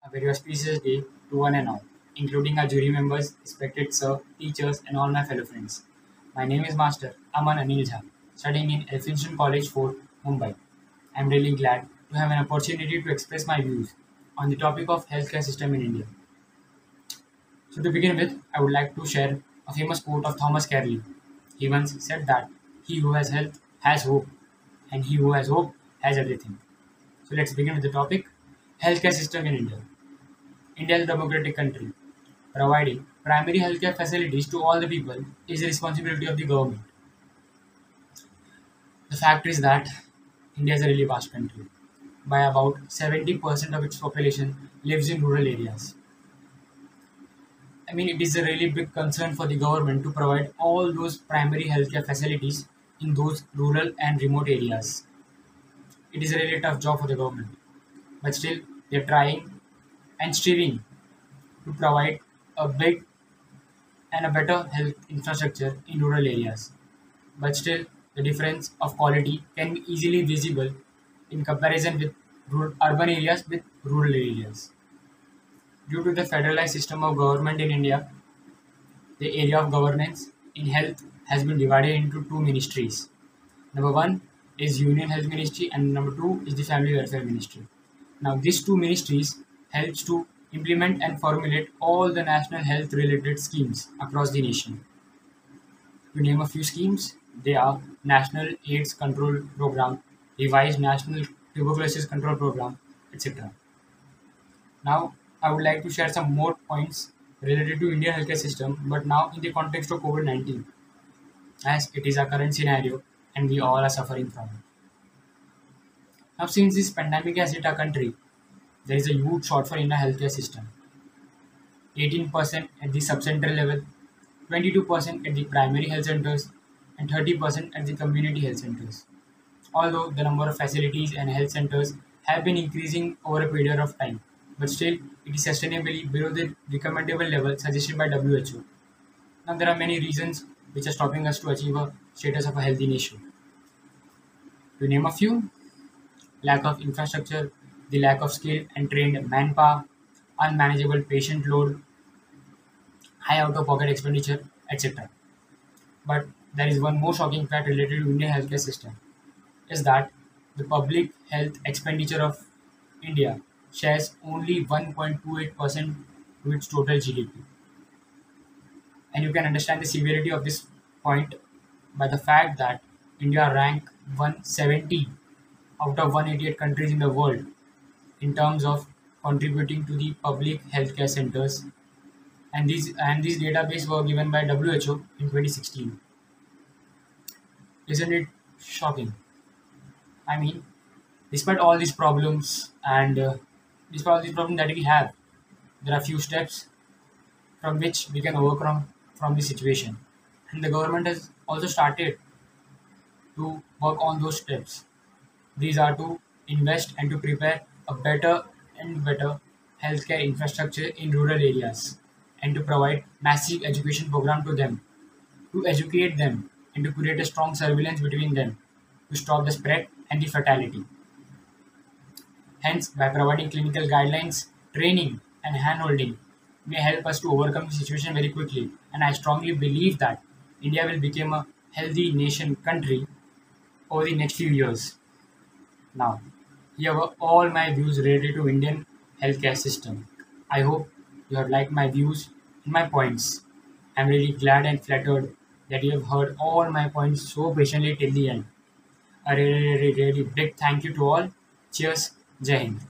A very auspicious day to one and all, including our jury members, respected sir, teachers, and all my fellow friends. My name is Master Aman Anil Zha, studying in Elphinstone College 4, Mumbai. I am really glad to have an opportunity to express my views on the topic of healthcare system in India. So to begin with, I would like to share a famous quote of Thomas Carlyle. He once said that he who has health has hope, and he who has hope has everything. So let's begin with the topic: healthcare system in India. India is a democratic country. Providing primary healthcare facilities to all the people is the responsibility of the government. The fact is that India is a really vast country. By about 70% of its population lives in rural areas. I mean, it is a really big concern for the government to provide all those primary healthcare facilities in those rural and remote areas. It is a really tough job for the government, but still, they're trying and striving to provide a big and a better health infrastructure in rural areas. But still, the difference of quality can be easily visible in comparison with urban areas with rural areas. Due to the federalized system of government in India, the area of governance in health has been divided into two ministries. Number one is Union Health Ministry and number two is the Family Welfare Ministry. Now these two ministries helps to implement and formulate all the national health related schemes across the nation. To name a few schemes, they are National AIDS Control Program, Revised National Tuberculosis Control Program, etc. Now, I would like to share some more points related to Indian healthcare system, but now in the context of COVID-19, as it is our current scenario and we all are suffering from it. Now, since this pandemic has hit our country, there is a huge shortfall in our healthcare system. 18% at the subcentral level, 22% at the primary health centers, and 30% at the community health centers. Although the number of facilities and health centers have been increasing over a period of time, but still it is sustainably below the recommendable level suggested by WHO. Now there are many reasons which are stopping us to achieve a status of a healthy nation. To name a few: lack of infrastructure, the lack of skilled and trained manpower, unmanageable patient load, high out-of-pocket expenditure, etc. But there is one more shocking fact related to Indian healthcare system is that the public health expenditure of India shares only 1.28% to its total GDP. And you can understand the severity of this point by the fact that India ranked 170 out of 188 countries in the world in terms of contributing to the public healthcare centers, and these database were given by WHO in 2016. Isn't it shocking? I mean, despite all these problems and despite all these problems that we have, there are few steps from which we can overcome from the situation, and the government has also started to work on those steps. These are to invest and to prepare a better and better healthcare infrastructure in rural areas and to provide massive education program to them, to educate them and to create a strong surveillance between them to stop the spread and the fatality. Hence, by providing clinical guidelines, training, and handholding may help us to overcome the situation very quickly. And I strongly believe that India will become a healthy nation country over the next few years. Now, here were all my views related to Indian healthcare system. I hope you have liked my views and my points. I'm really glad and flattered that you have heard all my points so patiently till the end. A really, really, really big thank you to all. Cheers. Jai Hind.